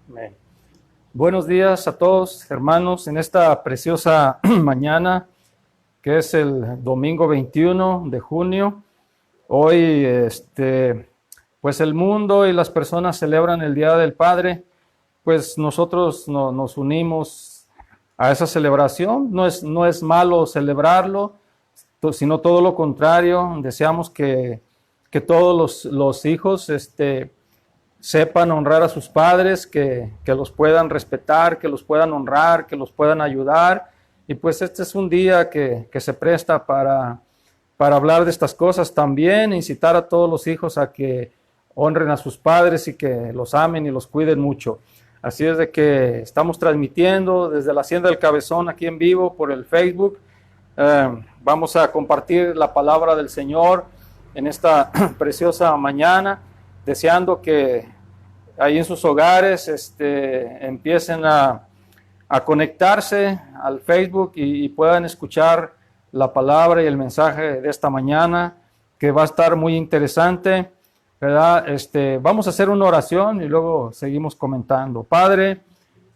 Amén. Buenos días a todos, hermanos, en esta preciosa mañana, que es el domingo 21 de junio. Hoy, pues el mundo y las personas celebran el Día del Padre, pues nosotros nos unimos a esa celebración. No es malo celebrarlo, sino todo lo contrario. Deseamos que todos los hijos, sepan honrar a sus padres, que los puedan respetar, que los puedan honrar, que los puedan ayudar. Y pues este es un día que se presta para hablar de estas cosas también, incitar a todos los hijos a que honren a sus padres y que los amen y los cuiden mucho. Así es de que estamos transmitiendo desde la Hacienda del Cabezón aquí en vivo por el Facebook. Vamos a compartir la palabra del Señor en esta preciosa mañana, deseando que ahí en sus hogares empiecen a conectarse al Facebook y puedan escuchar la palabra y el mensaje de esta mañana, que va a estar muy interesante, ¿verdad? Vamos a hacer una oración y luego seguimos comentando. Padre,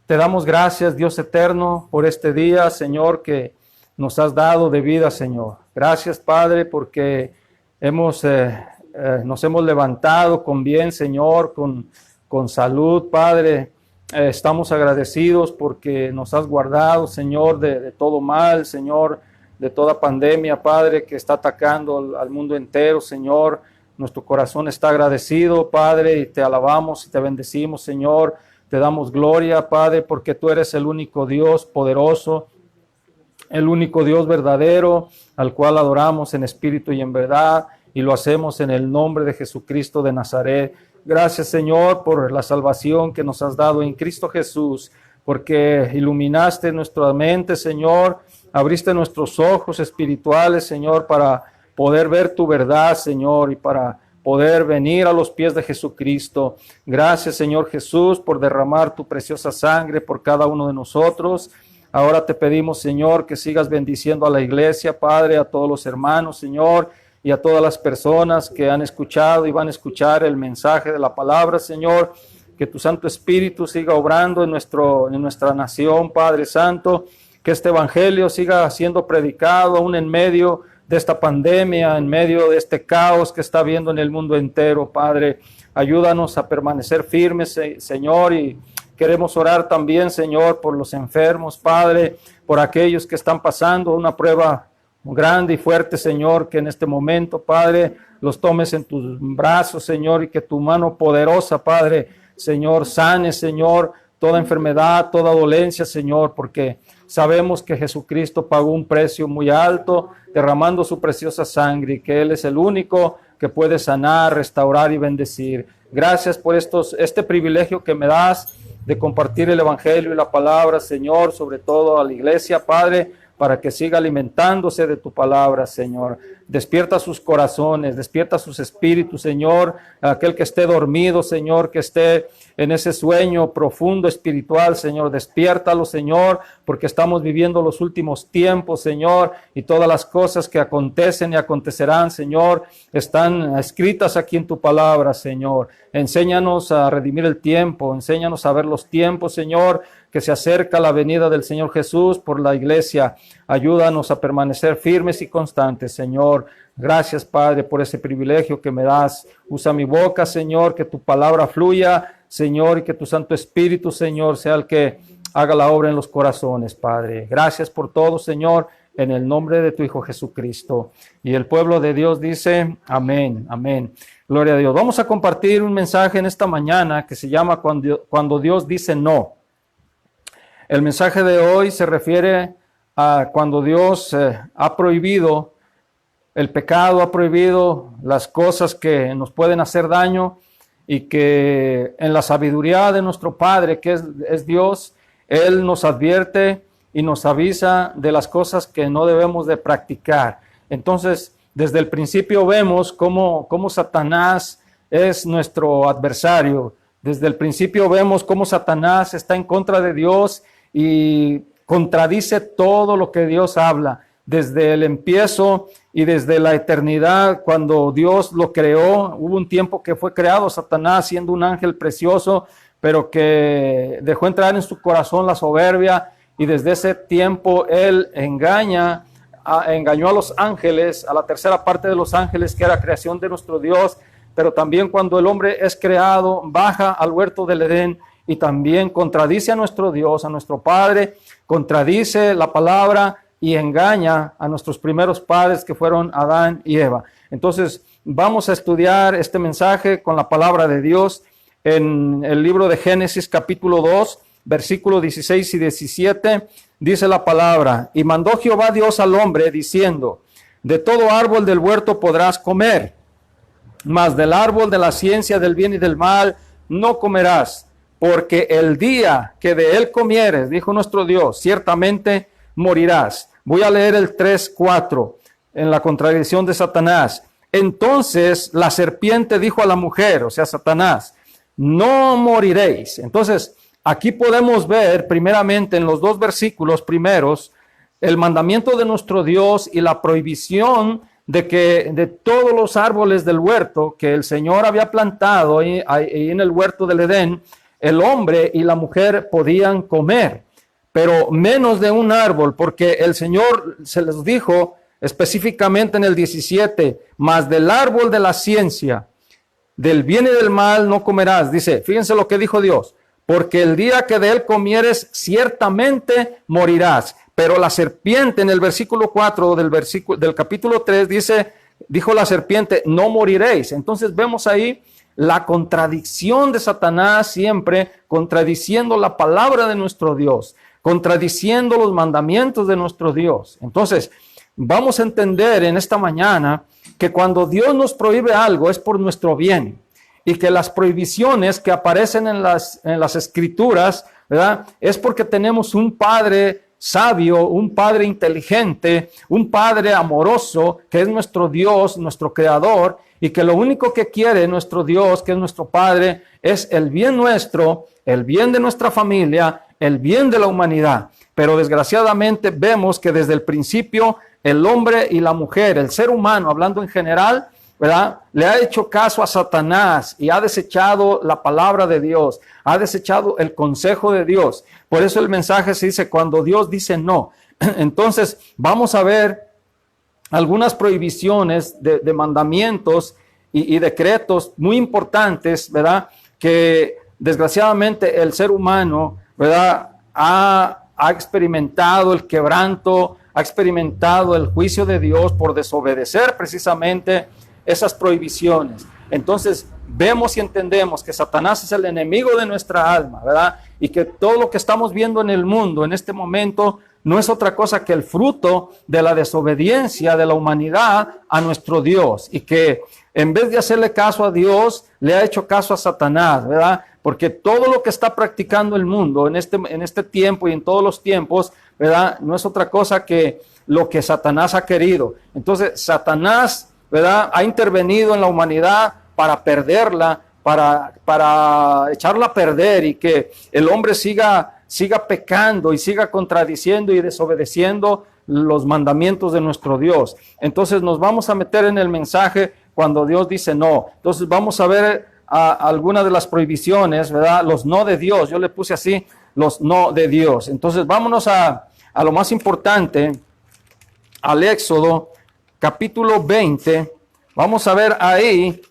te damos gracias, Dios eterno, por este día, Señor, que nos has dado de vida, Señor. Gracias, Padre, porque nos hemos levantado con bien, Señor, con salud, Padre. Estamos agradecidos porque nos has guardado, Señor, de todo mal, Señor, de toda pandemia, Padre, que está atacando al mundo entero, Señor. Nuestro corazón está agradecido, Padre, y te alabamos y te bendecimos, Señor. Te damos gloria, Padre, porque tú eres el único Dios poderoso, el único Dios verdadero, al cual adoramos en espíritu y en verdad, y lo hacemos en el nombre de Jesucristo de Nazaret. Gracias, Señor, por la salvación que nos has dado en Cristo Jesús, porque iluminaste nuestra mente, Señor, abriste nuestros ojos espirituales, Señor, para poder ver tu verdad, Señor, y para poder venir a los pies de Jesucristo. Gracias, Señor Jesús, por derramar tu preciosa sangre por cada uno de nosotros. Ahora te pedimos, Señor, que sigas bendiciendo a la iglesia, Padre, a todos los hermanos, Señor, y a todas las personas que han escuchado y van a escuchar el mensaje de la palabra, Señor. Que tu Santo Espíritu siga obrando en nuestra nación, Padre Santo. Que este evangelio siga siendo predicado aún en medio de esta pandemia, en medio de este caos que está habiendo en el mundo entero, Padre. Ayúdanos a permanecer firmes, Señor, y queremos orar también, Señor, por los enfermos, Padre, por aquellos que están pasando una prueba grande y fuerte, Señor, que en este momento, Padre, los tomes en tus brazos, Señor, y que tu mano poderosa, Padre, Señor, sane, Señor, toda enfermedad, toda dolencia, Señor, porque sabemos que Jesucristo pagó un precio muy alto, derramando su preciosa sangre, y que Él es el único que puede sanar, restaurar y bendecir. Gracias por este privilegio que me das de compartir el evangelio y la palabra, Señor, sobre todo a la iglesia, Padre, para que siga alimentándose de tu palabra, Señor. Despierta sus corazones, despierta sus espíritus, Señor. Aquel que esté dormido, Señor, que esté en ese sueño profundo espiritual, Señor, despiértalo, Señor, porque estamos viviendo los últimos tiempos, Señor, y todas las cosas que acontecen y acontecerán, Señor, están escritas aquí en tu palabra, Señor. Enséñanos a redimir el tiempo, enséñanos a ver los tiempos, Señor, que se acerca la venida del Señor Jesús por la iglesia. Ayúdanos a permanecer firmes y constantes, Señor. Gracias, Padre, por ese privilegio que me das. Usa mi boca, Señor, que tu palabra fluya, Señor, y que tu Santo Espíritu, Señor, sea el que haga la obra en los corazones, Padre. Gracias por todo, Señor, en el nombre de tu Hijo Jesucristo. Y el pueblo de Dios dice, amén, amén. Gloria a Dios. Vamos a compartir un mensaje en esta mañana que se llama Cuando Dios dice no. El mensaje de hoy se refiere a cuando Dios ha prohibido el pecado, ha prohibido las cosas que nos pueden hacer daño, y que en la sabiduría de nuestro Padre, que es Dios, Él nos advierte y nos avisa de las cosas que no debemos de practicar. Entonces, desde el principio vemos cómo Satanás es nuestro adversario. Desde el principio vemos cómo Satanás está en contra de Dios y contradice todo lo que Dios habla. Desde el empiezo y desde la eternidad, cuando Dios lo creó, hubo un tiempo que fue creado Satanás siendo un ángel precioso, pero que dejó entrar en su corazón la soberbia, y desde ese tiempo él engañó a los ángeles, a la tercera parte de los ángeles, que era creación de nuestro Dios. Pero también cuando el hombre es creado, baja al huerto del Edén y también contradice a nuestro Dios, a nuestro Padre, contradice la palabra y engaña a nuestros primeros padres, que fueron Adán y Eva. Entonces vamos a estudiar este mensaje con la palabra de Dios en el libro de Génesis capítulo 2, versículos 16 y 17. Dice la palabra: y mandó Jehová Dios al hombre diciendo: de todo árbol del huerto podrás comer, mas del árbol de la ciencia del bien y del mal no comerás, porque el día que de él comieres, dijo nuestro Dios, ciertamente morirás. Voy a leer el 3:4 en la contradicción de Satanás. Entonces la serpiente dijo a la mujer, o sea, Satanás: no moriréis. Entonces aquí podemos ver primeramente en los dos versículos primeros el mandamiento de nuestro Dios y la prohibición de que de todos los árboles del huerto que el Señor había plantado ahí en el huerto del Edén, el hombre y la mujer podían comer, pero menos de un árbol, porque el Señor se les dijo específicamente en el 17: mas del árbol de la ciencia del bien y del mal no comerás. Dice, fíjense lo que dijo Dios: porque el día que de él comieres ciertamente morirás. Pero la serpiente en el versículo 4 del capítulo 3 dijo la serpiente: no moriréis. Entonces vemos ahí la contradicción de Satanás, siempre contradiciendo la palabra de nuestro Dios, contradiciendo los mandamientos de nuestro Dios. Entonces vamos a entender en esta mañana que cuando Dios nos prohíbe algo es por nuestro bien, y que las prohibiciones que aparecen en las escrituras, ¿verdad?, es porque tenemos un Padre sabio, un Padre inteligente, un Padre amoroso, que es nuestro Dios, nuestro Creador, y que lo único que quiere nuestro Dios, que es nuestro Padre, es el bien nuestro, el bien de nuestra familia, el bien de la humanidad. Pero desgraciadamente vemos que desde el principio el hombre y la mujer, el ser humano, hablando en general, ¿verdad?, le ha hecho caso a Satanás y ha desechado la palabra de Dios, ha desechado el consejo de Dios. Por eso el mensaje se dice cuando Dios dice no. Entonces vamos a ver algunas prohibiciones de mandamientos y decretos muy importantes, ¿verdad?, que desgraciadamente el ser humano, ¿verdad?, ha experimentado el quebranto, ha experimentado el juicio de Dios por desobedecer precisamente esas prohibiciones. Entonces vemos y entendemos que Satanás es el enemigo de nuestra alma, ¿verdad? Y que todo lo que estamos viendo en el mundo en este momento no es otra cosa que el fruto de la desobediencia de la humanidad a nuestro Dios, y que en vez de hacerle caso a Dios, le ha hecho caso a Satanás, ¿verdad? Porque todo lo que está practicando el mundo en este tiempo y en todos los tiempos, ¿verdad?, no es otra cosa que lo que Satanás ha querido. Entonces Satanás, ¿verdad?, ha intervenido en la humanidad para perderla, para echarla a perder, y que el hombre siga pecando y siga contradiciendo y desobedeciendo los mandamientos de nuestro Dios. Entonces nos vamos a meter en el mensaje cuando Dios dice no. Entonces vamos a ver algunas de las prohibiciones, ¿verdad?, los no de Dios. Yo le puse así, los no de Dios. Entonces vámonos a lo más importante, al Éxodo capítulo 20, vamos a ver ahí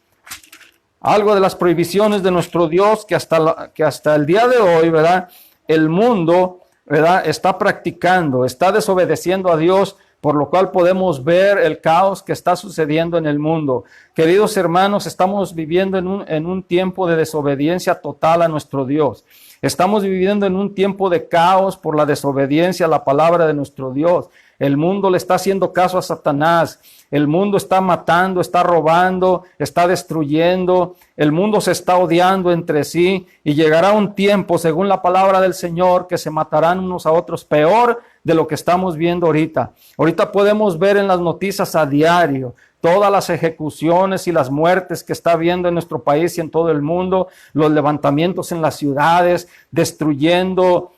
algo de las prohibiciones de nuestro Dios que hasta el día de hoy, ¿verdad?, el mundo, ¿verdad?, está practicando, está desobedeciendo a Dios, por lo cual podemos ver el caos que está sucediendo en el mundo. Queridos hermanos, estamos viviendo en un tiempo de desobediencia total a nuestro Dios. Estamos viviendo en un tiempo de caos por la desobediencia a la palabra de nuestro Dios. El mundo le está haciendo caso a Satanás. El mundo está matando, está robando, está destruyendo. El mundo se está odiando entre sí, y llegará un tiempo, según la palabra del Señor, que se matarán unos a otros peor de lo que estamos viendo ahorita. Ahorita podemos ver en las noticias a diario todas las ejecuciones y las muertes que está habiendo en nuestro país y en todo el mundo, los levantamientos en las ciudades, destruyendo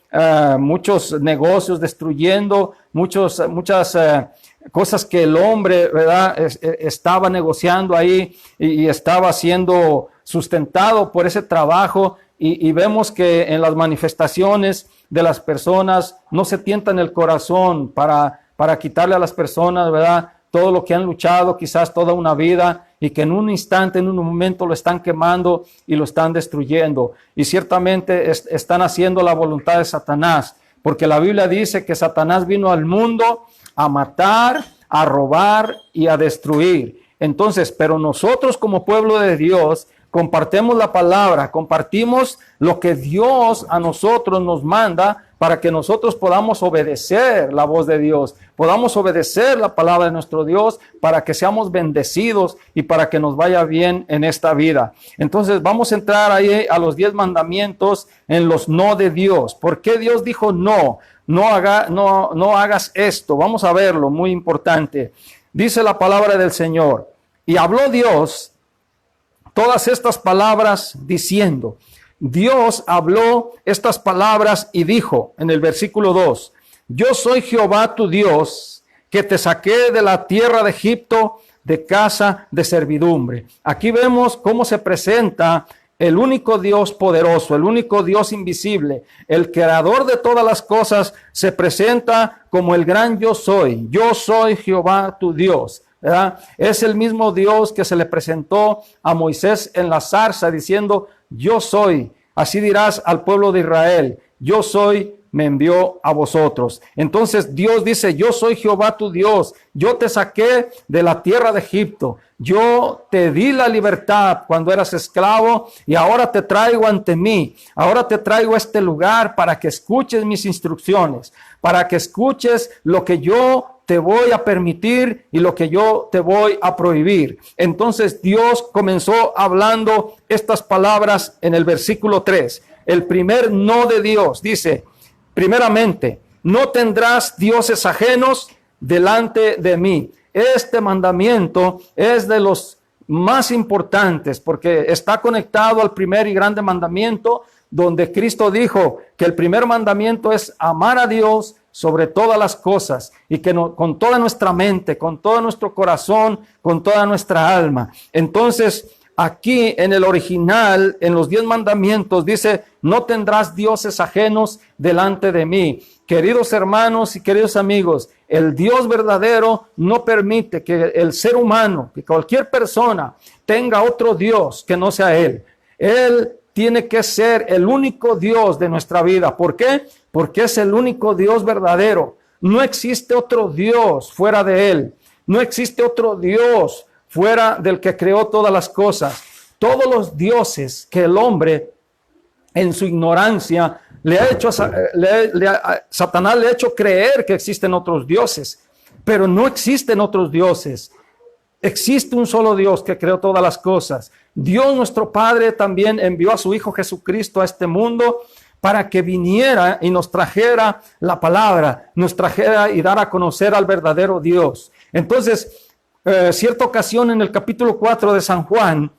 muchos negocios, destruyendo muchas cosas que el hombre, ¿verdad?, estaba negociando ahí y estaba siendo sustentado por ese trabajo, y vemos que en las manifestaciones de las personas no se tientan el corazón para quitarle a las personas, ¿verdad?, todo lo que han luchado, quizás toda una vida, y que en un instante, en un momento lo están quemando y lo están destruyendo. Y ciertamente están haciendo la voluntad de Satanás, porque la Biblia dice que Satanás vino al mundo a matar, a robar y a destruir. Entonces, pero nosotros como pueblo de Dios compartimos la palabra, compartimos lo que Dios a nosotros nos manda para que nosotros podamos obedecer la voz de Dios, podamos obedecer la palabra de nuestro Dios para que seamos bendecidos y para que nos vaya bien en esta vida. Entonces vamos a entrar ahí a los 10 mandamientos en los no de Dios. ¿Por qué Dios dijo no? No hagas esto. Vamos a verlo, muy importante. Dice la palabra del Señor: y habló Dios todas estas palabras diciendo. Dios habló estas palabras y dijo en el versículo 2: yo soy Jehová tu Dios, que te saqué de la tierra de Egipto, de casa de servidumbre. Aquí vemos cómo se presenta el único Dios poderoso, el único Dios invisible, el creador de todas las cosas, se presenta como el gran yo soy. Yo soy Jehová tu Dios, ¿verdad? Es el mismo Dios que se le presentó a Moisés en la zarza diciendo: yo soy. Así dirás al pueblo de Israel: yo soy, me envió a vosotros. Entonces Dios dice: yo soy Jehová tu Dios, yo te saqué de la tierra de Egipto, yo te di la libertad cuando eras esclavo y ahora te traigo ante mí, ahora te traigo a este lugar para que escuches mis instrucciones, para que escuches lo que yo te voy a permitir y lo que yo te voy a prohibir. Entonces Dios comenzó hablando estas palabras en el versículo 3. El primer no de Dios dice: primeramente, no tendrás dioses ajenos delante de mí. Este mandamiento es de los más importantes porque está conectado al primer y grande mandamiento, donde Cristo dijo que el primer mandamiento es amar a Dios sobre todas las cosas y que con toda nuestra mente, con todo nuestro corazón, con toda nuestra alma. Entonces, aquí en el original, en los 10 mandamientos, dice: no tendrás dioses ajenos delante de mí. Queridos hermanos y queridos amigos, el Dios verdadero no permite que el ser humano, que cualquier persona tenga otro Dios que no sea Él. Él tiene que ser el único Dios de nuestra vida. ¿Por qué? Porque es el único Dios verdadero. No existe otro Dios fuera de Él. No existe otro Dios fuera del que creó todas las cosas. Todos los dioses que el hombre en su ignorancia le ha hecho, Satanás le ha hecho creer que existen otros dioses, pero no existen otros dioses. Existe un solo Dios que creó todas las cosas. Dios nuestro Padre también envió a su Hijo Jesucristo a este mundo para que viniera y nos trajera la palabra, nos trajera y dar a conocer al verdadero Dios. Entonces, cierta ocasión en el capítulo 4 de San Juan,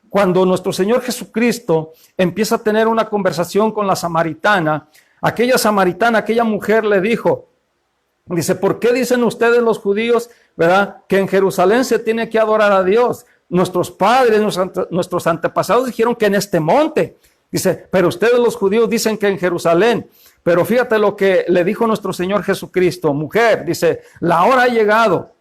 cuando nuestro Señor Jesucristo empieza a tener una conversación con la samaritana, aquella mujer le dijo, dice: ¿por qué dicen ustedes los judíos, verdad, que en Jerusalén se tiene que adorar a Dios? Nuestros padres, nuestros antepasados dijeron que en este monte. Dice: pero ustedes los judíos dicen que en Jerusalén. Pero fíjate lo que le dijo nuestro Señor Jesucristo: mujer, dice, la hora ha llegado.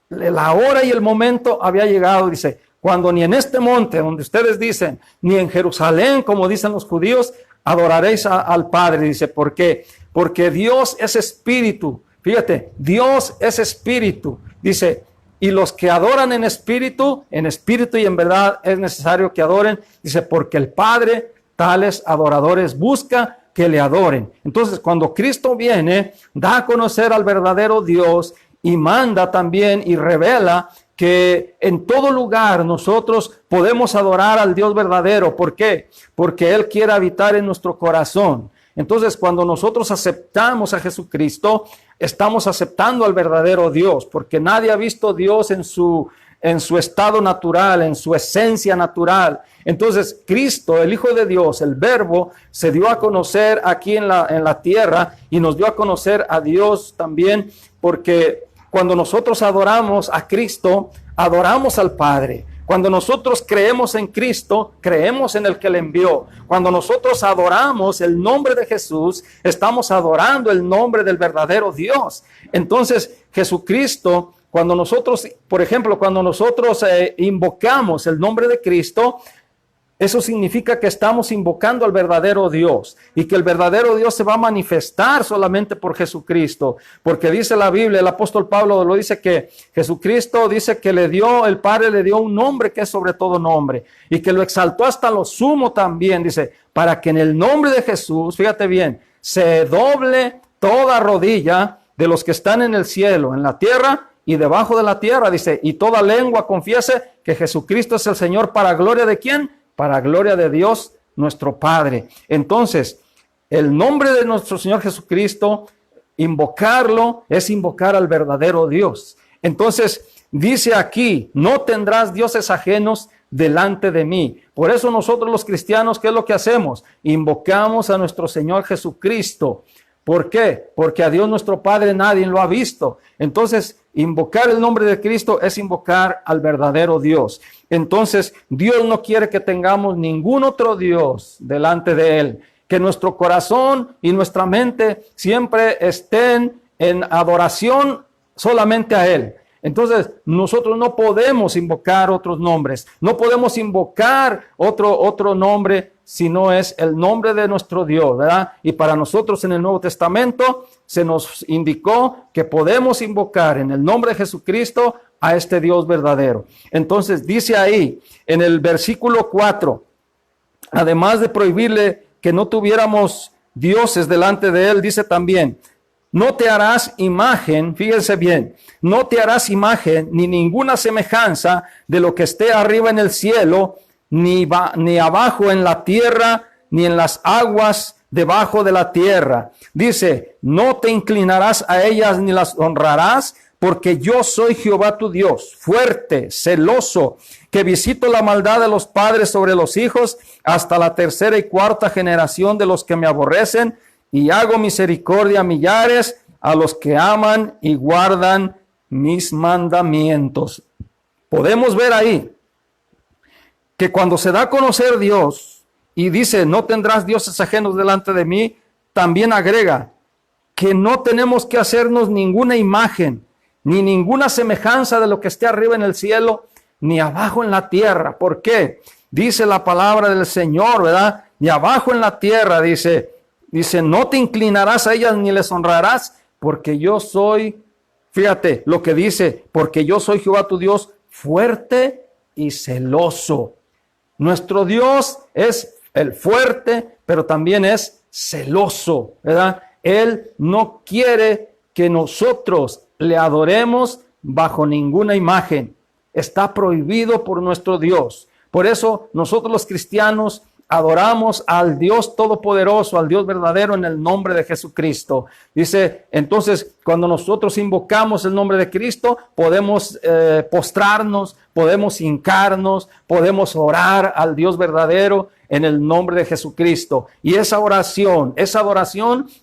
La hora y el momento había llegado, dice, cuando ni en este monte donde ustedes dicen, ni en Jerusalén, como dicen los judíos, adoraréis al Padre. Dice: ¿por qué? Porque Dios es espíritu. Fíjate, Dios es espíritu. Dice: y los que adoran en espíritu y en verdad es necesario que adoren. Dice: porque el Padre tales adoradores busca que le adoren. Entonces, cuando Cristo viene, da a conocer al verdadero Dios y manda también y revela que en todo lugar nosotros podemos adorar al Dios verdadero. ¿Por qué? Porque Él quiere habitar en nuestro corazón. Entonces, cuando nosotros aceptamos a Jesucristo, estamos aceptando al verdadero Dios, porque nadie ha visto a Dios en su estado natural, en su esencia natural. Entonces, Cristo, el Hijo de Dios, el Verbo, se dio a conocer aquí en la tierra y nos dio a conocer a Dios también, porque cuando nosotros adoramos a Cristo, adoramos al Padre. Cuando nosotros creemos en Cristo, creemos en el que le envió. Cuando nosotros adoramos el nombre de Jesús, estamos adorando el nombre del verdadero Dios. Entonces, Jesucristo, cuando nosotros, por ejemplo, cuando nosotros invocamos el nombre de Cristo, eso significa que estamos invocando al verdadero Dios y que el verdadero Dios se va a manifestar solamente por Jesucristo, porque dice la Biblia, el apóstol Pablo lo dice, que Jesucristo dice que el Padre le dio un nombre que es sobre todo nombre y que lo exaltó hasta lo sumo también, dice, para que en el nombre de Jesús, fíjate bien, se doble toda rodilla de los que están en el cielo, en la tierra y debajo de la tierra, dice, y toda lengua confiese que Jesucristo es el Señor, para gloria de ¿quién? Para gloria de Dios, nuestro Padre. Entonces, el nombre de nuestro Señor Jesucristo, invocarlo es invocar al verdadero Dios. Entonces, dice aquí, no tendrás dioses ajenos delante de mí. Por eso nosotros los cristianos, ¿qué es lo que hacemos? Invocamos a nuestro Señor Jesucristo. ¿Por qué? Porque a Dios nuestro Padre nadie lo ha visto. Entonces, invocar el nombre de Cristo es invocar al verdadero Dios. Entonces, Dios no quiere que tengamos ningún otro Dios delante de Él. Que nuestro corazón y nuestra mente siempre estén en adoración solamente a Él. Entonces, nosotros no podemos invocar otros nombres. No podemos invocar otro nombre si no es el nombre de nuestro Dios, ¿verdad? Y para nosotros en el Nuevo Testamento se nos indicó que podemos invocar en el nombre de Jesucristo a este Dios verdadero. Entonces dice ahí en el versículo 4, además de prohibirle que no tuviéramos dioses delante de él, dice también, no te harás imagen, fíjense bien, no te harás imagen ni ninguna semejanza de lo que esté arriba en el cielo, ni abajo en la tierra, ni en las aguas debajo de la tierra. Dice, no te inclinarás a ellas ni las honrarás, porque yo soy Jehová tu Dios, fuerte, celoso, que visito la maldad de los padres sobre los hijos hasta la tercera y cuarta generación de los que me aborrecen, y hago misericordia a millares, a los que aman y guardan mis mandamientos. Podemos ver ahí que cuando se da a conocer Dios y dice, no tendrás dioses ajenos delante de mí, también agrega que no tenemos que hacernos ninguna imagen, ni ninguna semejanza de lo que esté arriba en el cielo, ni abajo en la tierra. ¿Por qué? Dice la palabra del Señor, ¿verdad? Ni abajo en la tierra, dice, no te inclinarás a ellas ni les honrarás, porque yo soy, fíjate lo que dice, porque yo soy Jehová tu Dios, fuerte y celoso. Nuestro Dios es el fuerte, pero también es celoso, ¿verdad? Él no quiere que nosotros le adoremos bajo ninguna imagen. Está prohibido por nuestro Dios. Por eso nosotros los cristianos adoramos al Dios todopoderoso, al Dios verdadero en el nombre de Jesucristo. Dice, entonces, cuando nosotros invocamos el nombre de Cristo, podemos postrarnos, podemos hincarnos, podemos orar al Dios verdadero en el nombre de Jesucristo. Y esa adoración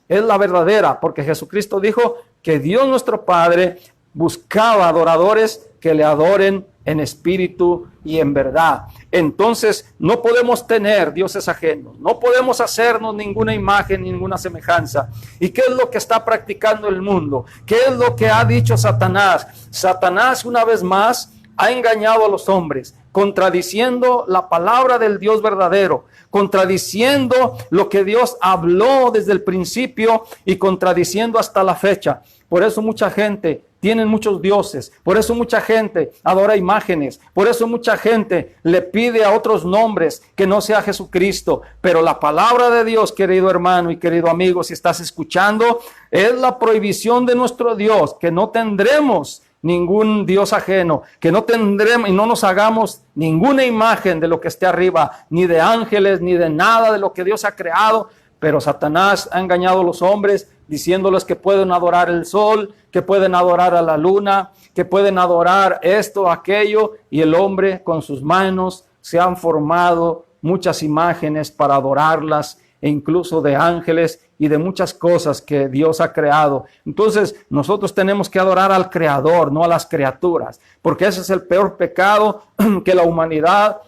es la verdadera, porque Jesucristo dijo que Dios nuestro Padre buscaba adoradores que le adoren en espíritu y en verdad. Entonces, no podemos tener dioses ajenos, no podemos hacernos ninguna imagen, ninguna semejanza. ¿Y qué es lo que está practicando el mundo? ¿Qué es lo que ha dicho Satanás? Satanás, una vez más, ha engañado a los hombres, contradiciendo la palabra del Dios verdadero, contradiciendo lo que Dios habló desde el principio y contradiciendo hasta la fecha. Por eso mucha gente tiene muchos dioses, por eso mucha gente adora imágenes, por eso mucha gente le pide a otros nombres que no sea Jesucristo. Pero la palabra de Dios, querido hermano y querido amigo, si estás escuchando, es la prohibición de nuestro Dios, que no tendremos ningún Dios ajeno, que no tendremos y no nos hagamos ninguna imagen de lo que esté arriba, ni de ángeles, ni de nada de lo que Dios ha creado. Pero Satanás ha engañado a los hombres diciéndoles que pueden adorar el sol, que pueden adorar a la luna, que pueden adorar esto, aquello, y el hombre con sus manos se han formado muchas imágenes para adorarlas e incluso de ángeles y de muchas cosas que Dios ha creado. Entonces nosotros tenemos que adorar al Creador, no a las criaturas, porque ese es el peor pecado que la humanidad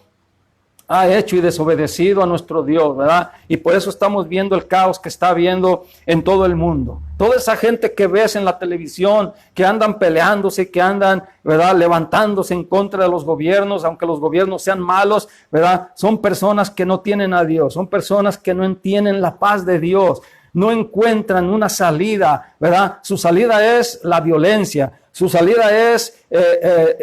ha hecho y desobedecido a nuestro Dios, ¿verdad? Y por eso estamos viendo el caos que está habiendo en todo el mundo. Toda esa gente que ves en la televisión, que andan peleándose, que andan, ¿verdad?, levantándose en contra de los gobiernos, aunque los gobiernos sean malos, ¿verdad? Son personas que no tienen a Dios, son personas que no entienden la paz de Dios, no encuentran una salida, ¿verdad? Su salida es la violencia. Su salida es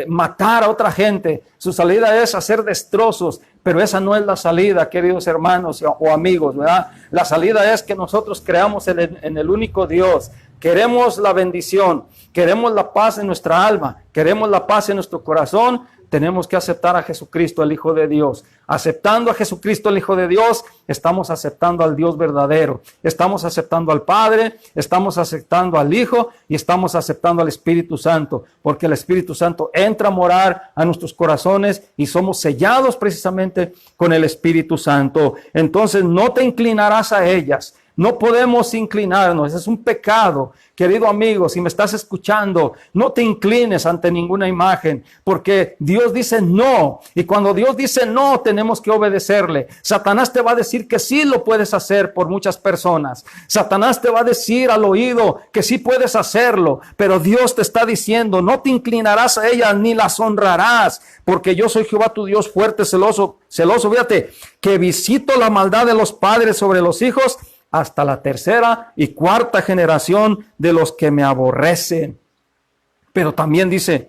matar a otra gente. Su salida es hacer destrozos. Pero esa no es la salida, queridos hermanos o amigos, ¿verdad? La salida es que nosotros creamos en el único Dios. Queremos la bendición, queremos la paz en nuestra alma, queremos la paz en nuestro corazón. Tenemos que aceptar a Jesucristo, el Hijo de Dios. Aceptando a Jesucristo, el Hijo de Dios, estamos aceptando al Dios verdadero. Estamos aceptando al Padre, estamos aceptando al Hijo y estamos aceptando al Espíritu Santo. Porque el Espíritu Santo entra a morar a nuestros corazones y somos sellados precisamente con el Espíritu Santo. Entonces no te inclinarás a ellas. No podemos inclinarnos, es un pecado. Querido amigo, si me estás escuchando, no te inclines ante ninguna imagen, porque Dios dice no, y cuando Dios dice no, tenemos que obedecerle. Satanás te va a decir que sí lo puedes hacer por muchas personas. Satanás te va a decir al oído que sí puedes hacerlo, pero Dios te está diciendo, no te inclinarás a ellas ni las honrarás, porque yo soy Jehová tu Dios fuerte, celoso, fíjate, que visito la maldad de los padres sobre los hijos, hasta la tercera y cuarta generación de los que me aborrecen. Pero también dice,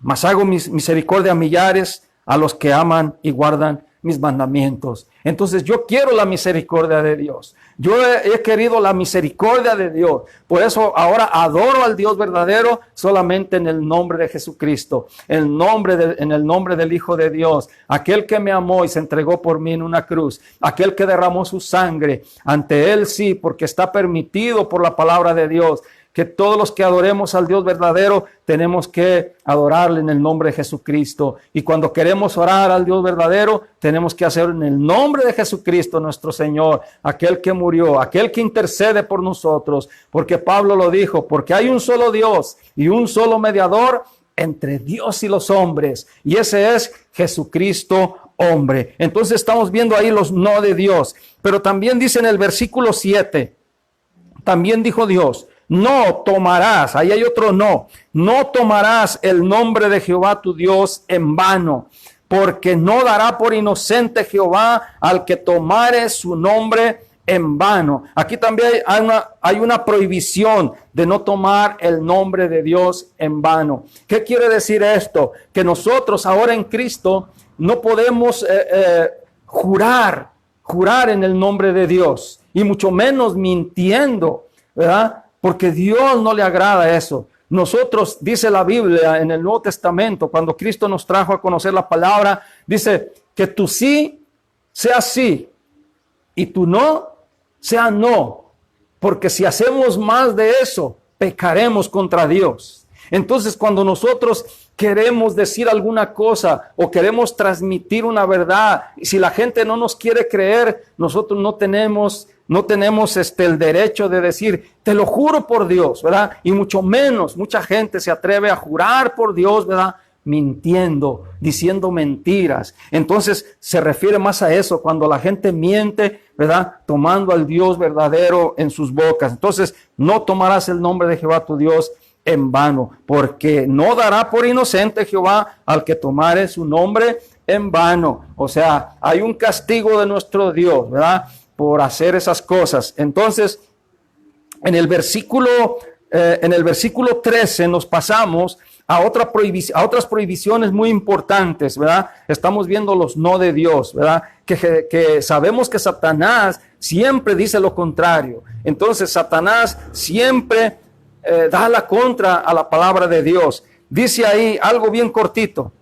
mas hago misericordia a millares, a los que aman y guardan mis mandamientos. Entonces yo quiero la misericordia de Dios. Yo he querido la misericordia de Dios. Por eso ahora adoro al Dios verdadero solamente en el nombre de Jesucristo, en el nombre del Hijo de Dios, aquel que me amó y se entregó por mí en una cruz, aquel que derramó su sangre. Ante Él sí, porque está permitido por la palabra de Dios que todos los que adoremos al Dios verdadero tenemos que adorarle en el nombre de Jesucristo. Y cuando queremos orar al Dios verdadero, tenemos que hacerlo en el nombre de Jesucristo nuestro Señor, aquel que murió, aquel que intercede por nosotros. Porque Pablo lo dijo, porque hay un solo Dios y un solo mediador entre Dios y los hombres, y ese es Jesucristo hombre. Entonces estamos viendo ahí los no de Dios. Pero también dice en el versículo 7, también dijo Dios, no tomarás, ahí hay otro no tomarás el nombre de Jehová tu Dios en vano, porque no dará por inocente Jehová al que tomare su nombre en vano. Aquí también hay una prohibición de no tomar el nombre de Dios en vano. ¿Qué quiere decir esto? Que nosotros ahora en Cristo no podemos jurar en el nombre de Dios, y mucho menos mintiendo, ¿verdad? Porque Dios no le agrada eso. Nosotros, dice la Biblia en el Nuevo Testamento, cuando Cristo nos trajo a conocer la palabra, dice que tu sí sea sí y tu no sea no. Porque si hacemos más de eso, pecaremos contra Dios. Entonces, cuando nosotros queremos decir alguna cosa o queremos transmitir una verdad, y si la gente no nos quiere creer, nosotros no tenemos el derecho de decir, te lo juro por Dios, ¿verdad? Y mucho menos, mucha gente se atreve a jurar por Dios, ¿verdad? Mintiendo, diciendo mentiras. Entonces se refiere más a eso, cuando la gente miente, ¿verdad? Tomando al Dios verdadero en sus bocas. Entonces, no tomarás el nombre de Jehová tu Dios en vano, porque no dará por inocente Jehová al que tomare su nombre en vano. O sea, hay un castigo de nuestro Dios, ¿verdad? Por hacer esas cosas. Entonces, en el versículo 13 nos pasamos a otras prohibiciones muy importantes, ¿verdad? Estamos viendo los no de Dios, ¿verdad? Que sabemos que Satanás siempre dice lo contrario. Entonces, Satanás siempre da la contra a la palabra de Dios. Dice ahí algo bien cortito.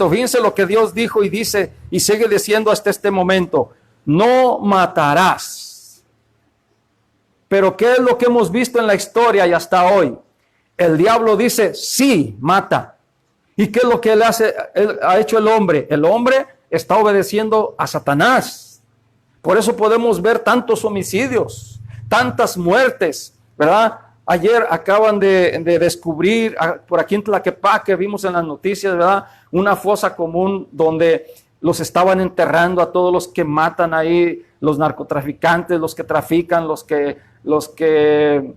Fíjense lo que Dios dijo y dice y sigue diciendo hasta este momento. No matarás. Pero ¿qué es lo que hemos visto en la historia y hasta hoy? El diablo dice, sí, mata. ¿Y qué es lo que él ha hecho el hombre? El hombre está obedeciendo a Satanás. Por eso podemos ver tantos homicidios, tantas muertes, ¿verdad? Ayer acaban de descubrir, por aquí en Tlaquepaque, vimos en las noticias, ¿verdad? Una fosa común donde los estaban enterrando a todos los que matan ahí, los narcotraficantes, los que trafican, los que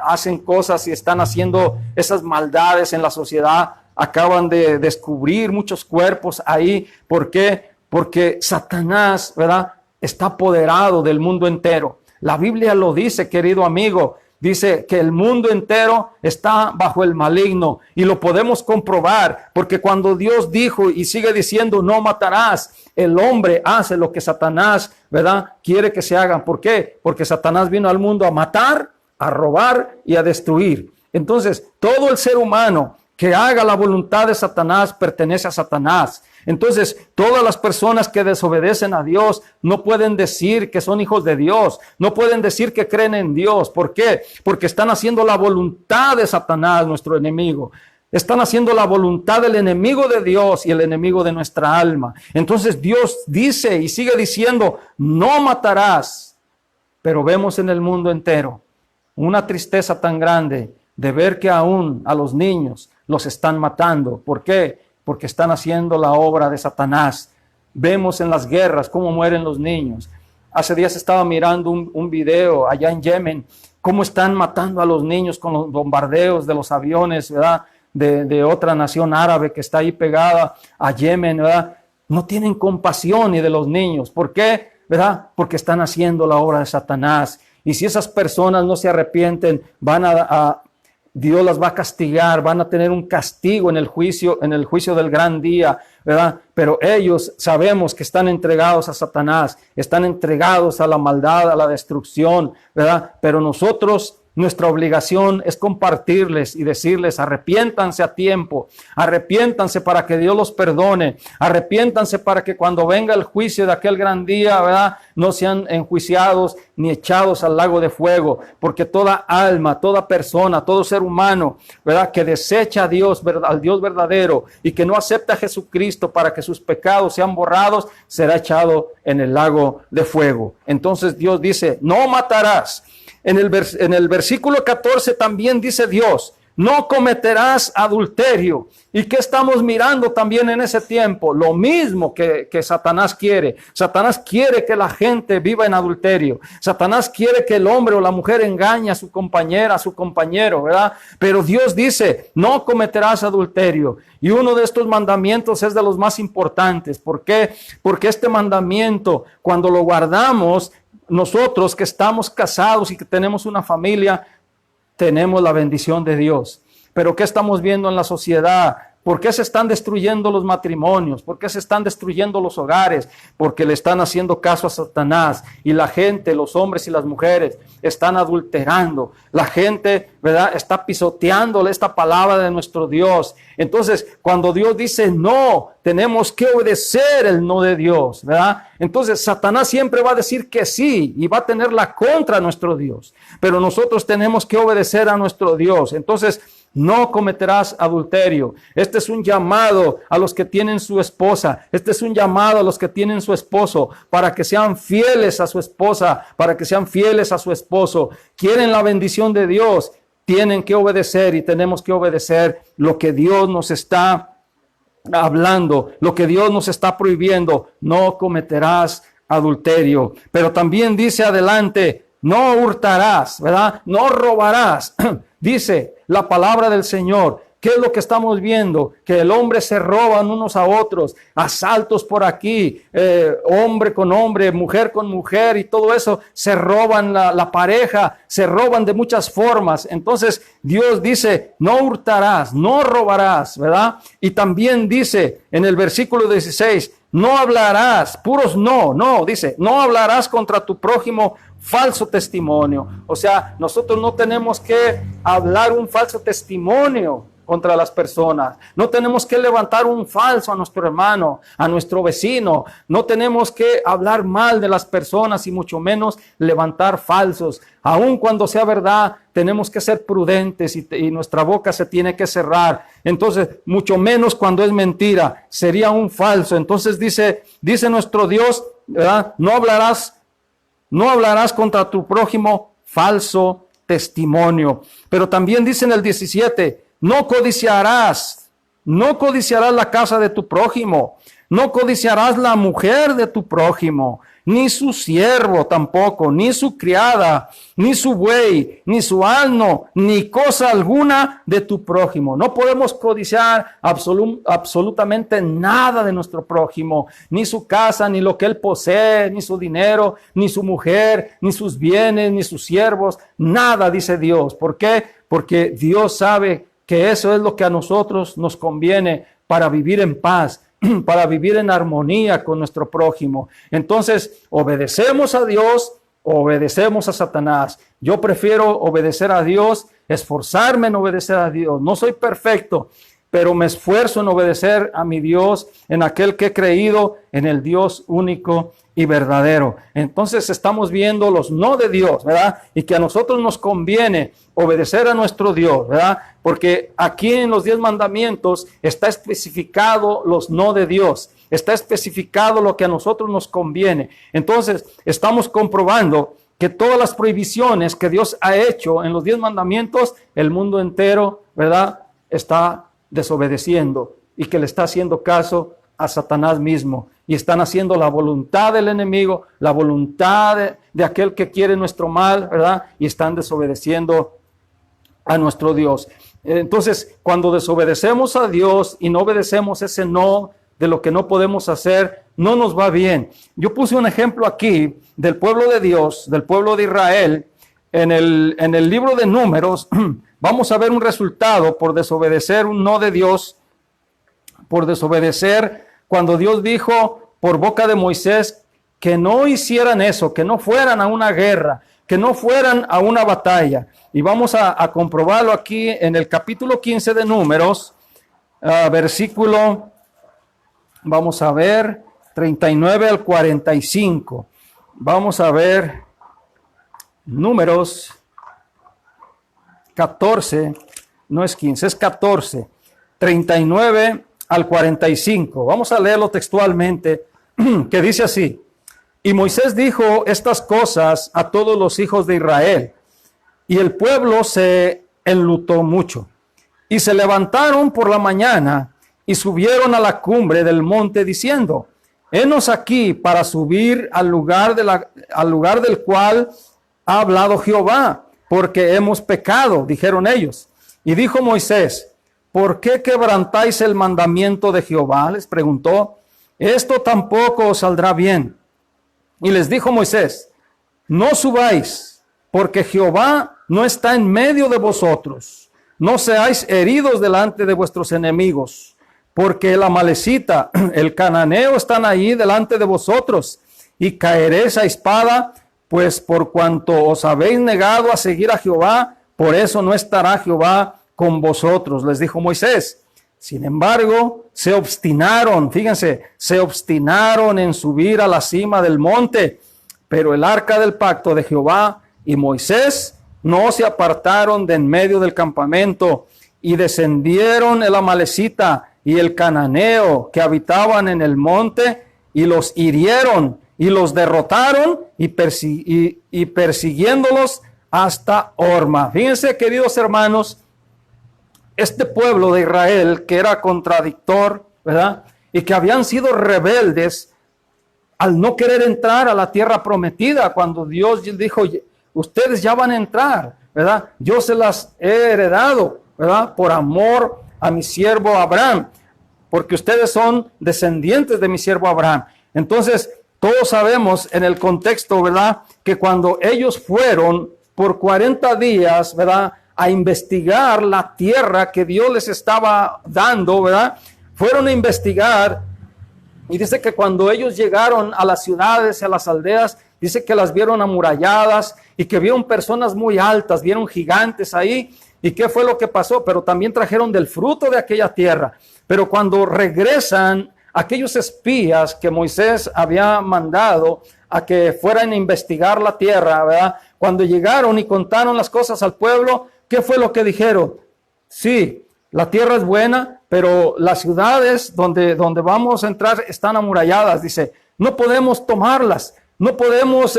hacen cosas y están haciendo esas maldades en la sociedad. Acaban de descubrir muchos cuerpos ahí. ¿Por qué? Porque Satanás, ¿verdad?, está apoderado del mundo entero. La Biblia lo dice, querido amigo. Dice que el mundo entero está bajo el maligno y lo podemos comprobar porque cuando Dios dijo y sigue diciendo no matarás, el hombre hace lo que Satanás, ¿verdad?, quiere que se hagan. ¿Por qué? Porque Satanás vino al mundo a matar, a robar y a destruir. Entonces, todo el ser humano que haga la voluntad de Satanás pertenece a Satanás. Entonces, todas las personas que desobedecen a Dios no pueden decir que son hijos de Dios, no pueden decir que creen en Dios. ¿Por qué? Porque están haciendo la voluntad de Satanás, nuestro enemigo. Están haciendo la voluntad del enemigo de Dios y el enemigo de nuestra alma. Entonces, Dios dice y sigue diciendo, no matarás. Pero vemos en el mundo entero una tristeza tan grande de ver que aún a los niños los están matando. ¿Por qué? Porque están haciendo la obra de Satanás. Vemos en las guerras cómo mueren los niños. Hace días estaba mirando un video allá en Yemen, cómo están matando a los niños con los bombardeos de los aviones, ¿verdad?, de otra nación árabe que está ahí pegada a Yemen, ¿verdad? No tienen compasión ni de los niños. ¿Por qué? ¿Verdad? Porque están haciendo la obra de Satanás. Y si esas personas no se arrepienten, Dios las va a castigar, van a tener un castigo en el juicio del gran día, ¿verdad? Pero ellos sabemos que están entregados a Satanás, están entregados a la maldad, a la destrucción, ¿verdad? Pero nosotros, nuestra obligación es compartirles y decirles, arrepiéntanse a tiempo, arrepiéntanse para que Dios los perdone, arrepiéntanse para que cuando venga el juicio de aquel gran día, ¿verdad?, no sean enjuiciados ni echados al lago de fuego, porque toda alma, toda persona, todo ser humano, ¿verdad?, que desecha a Dios, al Dios verdadero y que no acepta a Jesucristo para que sus pecados sean borrados, será echado en el lago de fuego. Entonces Dios dice, no matarás. En el versículo 14 también dice Dios, no cometerás adulterio. ¿Y qué estamos mirando también en ese tiempo? Lo mismo que Satanás quiere. Satanás quiere que la gente viva en adulterio. Satanás quiere que el hombre o la mujer engañe a su compañera, a su compañero, ¿verdad? Pero Dios dice, no cometerás adulterio. Y uno de estos mandamientos es de los más importantes. ¿Por qué? Porque este mandamiento, cuando lo guardamos, nosotros que estamos casados y que tenemos una familia, tenemos la bendición de Dios. Pero ¿qué estamos viendo en la sociedad? ¿Por qué se están destruyendo los matrimonios? ¿Por qué se están destruyendo los hogares? Porque le están haciendo caso a Satanás. Y la gente, los hombres y las mujeres, están adulterando. La gente, ¿verdad?, está pisoteándole esta palabra de nuestro Dios. Entonces, cuando Dios dice no, tenemos que obedecer el no de Dios, ¿verdad? Entonces, Satanás siempre va a decir que sí y va a tener la contra a nuestro Dios. Pero nosotros tenemos que obedecer a nuestro Dios. Entonces, no cometerás adulterio. Este es un llamado a los que tienen su esposa. Este es un llamado a los que tienen su esposo para que sean fieles a su esposa, para que sean fieles a su esposo. Quieren la bendición de Dios, tienen que obedecer y tenemos que obedecer lo que Dios nos está hablando, lo que Dios nos está prohibiendo. No cometerás adulterio. Pero también dice adelante, no hurtarás, ¿verdad? No robarás. Dice la palabra del Señor. ¿Qué es lo que estamos viendo? Que el hombre se roban unos a otros, asaltos por aquí, hombre con hombre, mujer con mujer y todo eso, se roban la pareja, se roban de muchas formas. Entonces Dios dice, no hurtarás, no robarás, ¿verdad? Y también dice en el versículo 16, no hablarás, puros no, dice, no hablarás contra tu prójimo falso testimonio. O sea, nosotros no tenemos que hablar un falso testimonio contra las personas. No tenemos que levantar un falso a nuestro hermano, a nuestro vecino. No tenemos que hablar mal de las personas y mucho menos levantar falsos. Aun cuando sea verdad, tenemos que ser prudentes y nuestra boca se tiene que cerrar. Entonces, mucho menos cuando es mentira, sería un falso. Entonces dice nuestro Dios, ¿verdad? No hablarás No hablarás contra tu prójimo falso testimonio. Pero también dice en el 17, no codiciarás la casa de tu prójimo, no codiciarás la mujer de tu prójimo, ni su siervo tampoco, ni su criada, ni su buey, ni su asno, ni cosa alguna de tu prójimo. No podemos codiciar absolutamente nada de nuestro prójimo, ni su casa, ni lo que él posee, ni su dinero, ni su mujer, ni sus bienes, ni sus siervos, nada, dice Dios. ¿Por qué? Porque Dios sabe que eso es lo que a nosotros nos conviene para vivir en paz, para vivir en armonía con nuestro prójimo. Entonces, obedecemos a Dios, obedecemos a Satanás. Yo prefiero obedecer a Dios, esforzarme en obedecer a Dios. No soy perfecto, pero me esfuerzo en obedecer a mi Dios, en aquel que he creído, en el Dios único y verdadero. Entonces estamos viendo los no de Dios, ¿verdad? Y que a nosotros nos conviene obedecer a nuestro Dios, ¿verdad? Porque aquí en los 10 mandamientos está especificado los no de Dios, está especificado lo que a nosotros nos conviene. Entonces estamos comprobando que todas las prohibiciones que Dios ha hecho en los 10 mandamientos, el mundo entero, ¿verdad?, está desobedeciendo y que le está haciendo caso a Satanás mismo, y están haciendo la voluntad del enemigo, la voluntad de aquel que quiere nuestro mal, ¿verdad? Y están desobedeciendo a nuestro Dios. Entonces, cuando desobedecemos a Dios y no obedecemos ese no de lo que no podemos hacer, no nos va bien. Yo puse un ejemplo aquí del pueblo de Dios, del pueblo de Israel, en el libro de Números. Vamos a ver un resultado por desobedecer un no de Dios, por desobedecer cuando Dios dijo por boca de Moisés que no hicieran eso, que no fueran a una guerra, que no fueran a una batalla. Y vamos a comprobarlo aquí en el capítulo 15 de Números, versículo, vamos a ver, 39 al 45. Vamos a ver Números 14, no es 15, es 14, 39 al 45. Vamos a leerlo textualmente, que dice así: y Moisés dijo estas cosas a todos los hijos de Israel, y el pueblo se enlutó mucho, y se levantaron por la mañana y subieron a la cumbre del monte diciendo: henos aquí para subir al lugar del cual ha hablado Jehová, porque hemos pecado, dijeron ellos. Y dijo Moisés: ¿por qué quebrantáis el mandamiento de Jehová? Les preguntó. Esto tampoco os saldrá bien. Y les dijo Moisés: no subáis, porque Jehová no está en medio de vosotros. No seáis heridos delante de vuestros enemigos, porque el amalecita, el cananeo están ahí delante de vosotros, y caeréis a espada, pues por cuanto os habéis negado a seguir a Jehová, por eso no estará Jehová con vosotros, les dijo Moisés. Sin embargo, se obstinaron, fíjense, se obstinaron en subir a la cima del monte, pero el arca del pacto de Jehová y Moisés no se apartaron de en medio del campamento, y descendieron el amalecita y el cananeo que habitaban en el monte, y los hirieron y los derrotaron, y persiguiéndolos hasta Horma. Fíjense, queridos hermanos, este pueblo de Israel que era contradictor, ¿verdad? Y que habían sido rebeldes al no querer entrar a la tierra prometida, cuando Dios dijo: ustedes ya van a entrar, ¿verdad? Yo se las he heredado, ¿verdad? Por amor a mi siervo Abraham, porque ustedes son descendientes de mi siervo Abraham. Entonces, todos sabemos en el contexto, ¿verdad?, que cuando ellos fueron por 40 días, ¿verdad?, a investigar la tierra que Dios les estaba dando, ¿verdad?, fueron a investigar, y dice que cuando ellos llegaron a las ciudades, a las aldeas, dice que las vieron amuralladas y que vieron personas muy altas, vieron gigantes ahí. ¿Y qué fue lo que pasó? Pero también trajeron del fruto de aquella tierra. Pero cuando regresan aquellos espías que Moisés había mandado a que fueran a investigar la tierra, ¿verdad?, cuando llegaron y contaron las cosas al pueblo, ¿qué fue lo que dijeron? Sí, la tierra es buena, pero las ciudades donde vamos a entrar están amuralladas. Dice, no podemos tomarlas. no podemos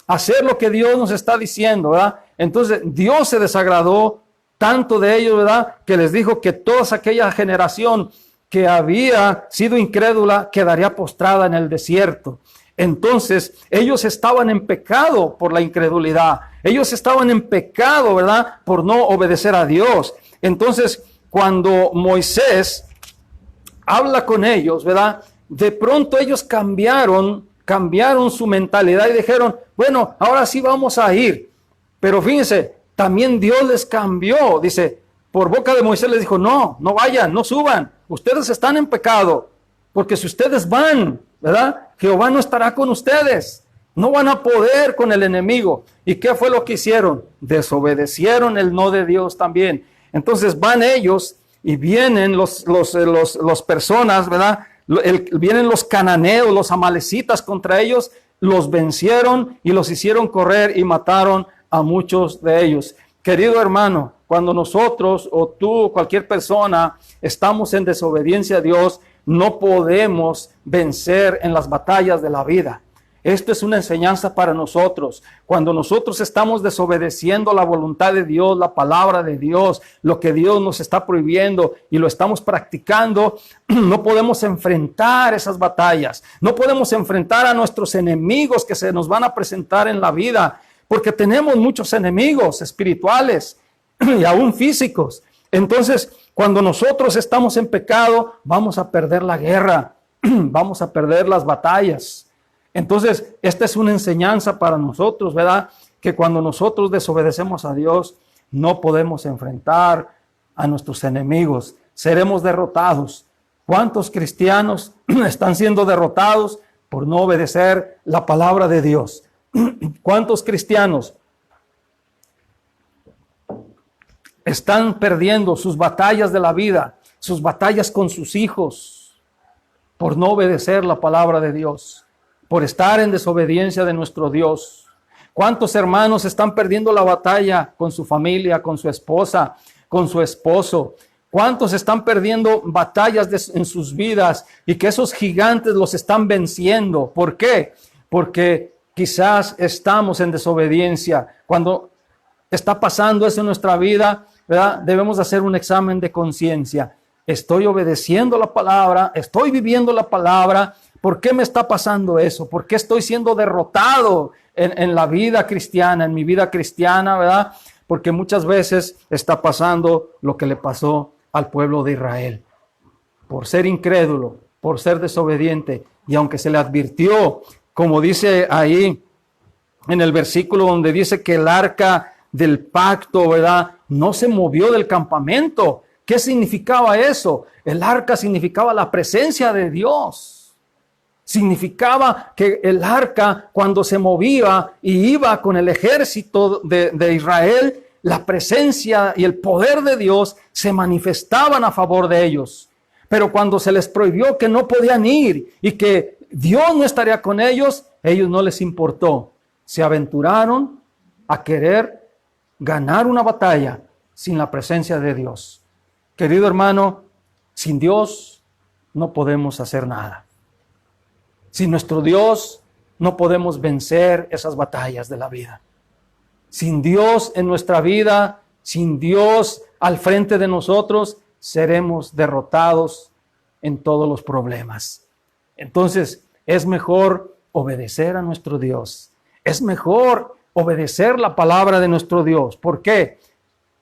hacer lo que Dios nos está diciendo, ¿verdad? Entonces Dios se desagradó tanto de ellos, ¿verdad? Que les dijo que toda aquella generación que había sido incrédula quedaría postrada en el desierto. Entonces ellos estaban en pecado por la incredulidad. Ellos estaban en pecado, ¿verdad? Por no obedecer a Dios. Entonces cuando Moisés habla con ellos, ¿verdad? De pronto ellos cambiaron su mentalidad y dijeron, bueno, ahora sí vamos a ir. Pero fíjense, también Dios les cambió. Dice, por boca de Moisés les dijo, no vayan, no suban. Ustedes están en pecado, porque si ustedes van, ¿verdad? Jehová no estará con ustedes. No van a poder con el enemigo. ¿Y qué fue lo que hicieron? Desobedecieron el no de Dios también. Entonces van ellos y vienen los personas, ¿verdad? Vienen los cananeos, los amalecitas contra ellos, los vencieron y los hicieron correr y mataron a muchos de ellos. Querido hermano, cuando nosotros o tú o cualquier persona estamos en desobediencia a Dios, no podemos vencer en las batallas de la vida. Esto es una enseñanza para nosotros. Cuando nosotros estamos desobedeciendo la voluntad de Dios, la palabra de Dios, lo que Dios nos está prohibiendo y lo estamos practicando, no podemos enfrentar esas batallas. No podemos enfrentar a nuestros enemigos que se nos van a presentar en la vida, porque tenemos muchos enemigos espirituales y aún físicos. Entonces, cuando nosotros estamos en pecado, vamos a perder la guerra, vamos a perder las batallas. Entonces, esta es una enseñanza para nosotros, ¿verdad? Que cuando nosotros desobedecemos a Dios, no podemos enfrentar a nuestros enemigos. Seremos derrotados. ¿Cuántos cristianos están siendo derrotados por no obedecer la palabra de Dios? ¿Cuántos cristianos están perdiendo sus batallas de la vida, sus batallas con sus hijos, por no obedecer la palabra de Dios? Por estar en desobediencia de nuestro Dios. ¿Cuántos hermanos están perdiendo la batalla con su familia, con su esposa, con su esposo? ¿Cuántos están perdiendo batallas en sus vidas y que esos gigantes los están venciendo? ¿Por qué? Porque quizás estamos en desobediencia. Cuando está pasando eso en nuestra vida, ¿verdad? Debemos hacer un examen de conciencia. ¿Estoy obedeciendo la palabra? ¿Estoy viviendo la palabra? ¿Por qué me está pasando eso? ¿Por qué estoy siendo derrotado en la vida cristiana, en mi vida cristiana, verdad? Porque muchas veces está pasando lo que le pasó al pueblo de Israel. Por ser incrédulo, por ser desobediente, y aunque se le advirtió, como dice ahí en el versículo donde dice que el arca del pacto, ¿verdad? No se movió del campamento. ¿Qué significaba eso? El arca significaba la presencia de Dios. Significaba que el arca, cuando se movía y iba con el ejército de Israel, la presencia y el poder de Dios se manifestaban a favor de ellos. Pero cuando se les prohibió que no podían ir y que Dios no estaría con ellos, ellos no les importó. Se aventuraron a querer ganar una batalla sin la presencia de Dios. Querido hermano, sin Dios no podemos hacer nada. Sin nuestro Dios no podemos vencer esas batallas de la vida. Sin Dios en nuestra vida, sin Dios al frente de nosotros, seremos derrotados en todos los problemas. Entonces, es mejor obedecer a nuestro Dios. Es mejor obedecer la palabra de nuestro Dios. ¿Por qué?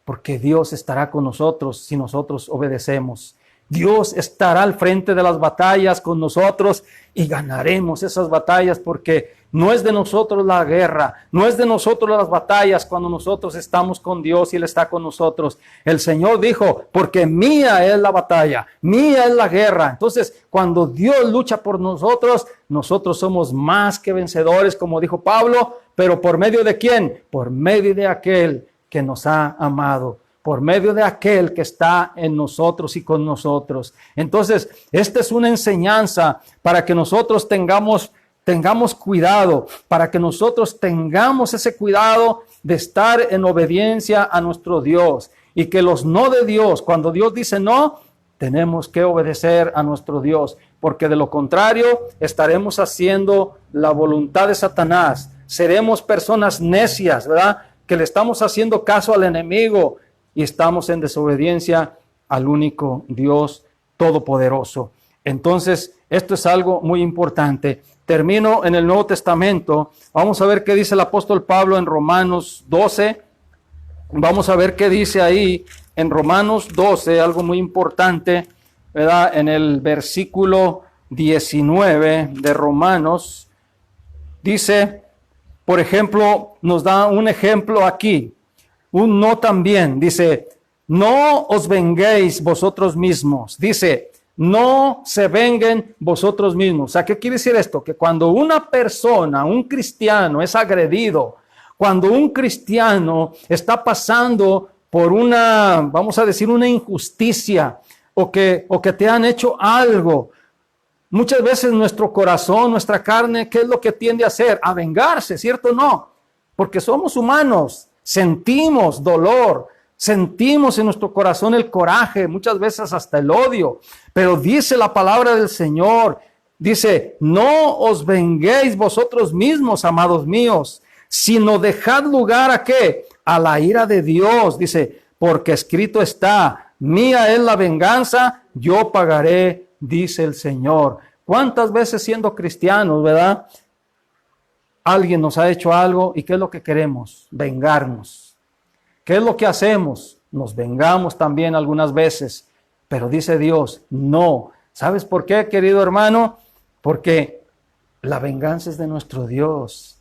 Porque Dios estará con nosotros si nosotros obedecemos. Dios estará al frente de las batallas con nosotros y ganaremos esas batallas, porque no es de nosotros la guerra, no es de nosotros las batallas cuando nosotros estamos con Dios y Él está con nosotros. El Señor dijo, porque mía es la batalla, mía es la guerra. Entonces, cuando Dios lucha por nosotros, nosotros somos más que vencedores, como dijo Pablo, pero ¿por medio de quién? Por medio de aquel que nos ha amado. Por medio de aquel que está en nosotros y con nosotros. Entonces, esta es una enseñanza para que nosotros tengamos cuidado, para que nosotros tengamos ese cuidado de estar en obediencia a nuestro Dios. Y que los no de Dios, cuando Dios dice no, tenemos que obedecer a nuestro Dios, porque de lo contrario estaremos haciendo la voluntad de Satanás. Seremos personas necias, ¿verdad? Que le estamos haciendo caso al enemigo y estamos en desobediencia al único Dios todopoderoso. Entonces, esto es algo muy importante. Termino en el Nuevo Testamento. Vamos a ver qué dice el apóstol Pablo en Romanos 12. Vamos a ver qué dice ahí en Romanos 12, algo muy importante, ¿verdad? En el versículo 19 de Romanos, dice, por ejemplo, nos da un ejemplo aquí, un no también, dice, no os venguéis vosotros mismos, dice, no se venguen vosotros mismos. O sea, ¿qué quiere decir esto? Que cuando una persona, un cristiano, es agredido, cuando un cristiano está pasando por una, vamos a decir, una injusticia, o que te han hecho algo, muchas veces nuestro corazón, nuestra carne, ¿qué es lo que tiende a hacer? A vengarse, ¿cierto o no? Porque somos humanos, sentimos dolor, sentimos en nuestro corazón el coraje, muchas veces hasta el odio, pero dice la palabra del Señor, dice, no os venguéis vosotros mismos, amados míos, sino dejad lugar ¿a qué? A la ira de Dios, dice, porque escrito está, mía es la venganza, yo pagaré, dice el Señor. ¿Cuántas veces siendo cristianos, verdad? Alguien nos ha hecho algo y ¿qué es lo que queremos? Vengarnos. ¿Qué es lo que hacemos? Nos vengamos también algunas veces, pero dice Dios, no. ¿Sabes por qué, querido hermano? Porque la venganza es de nuestro Dios.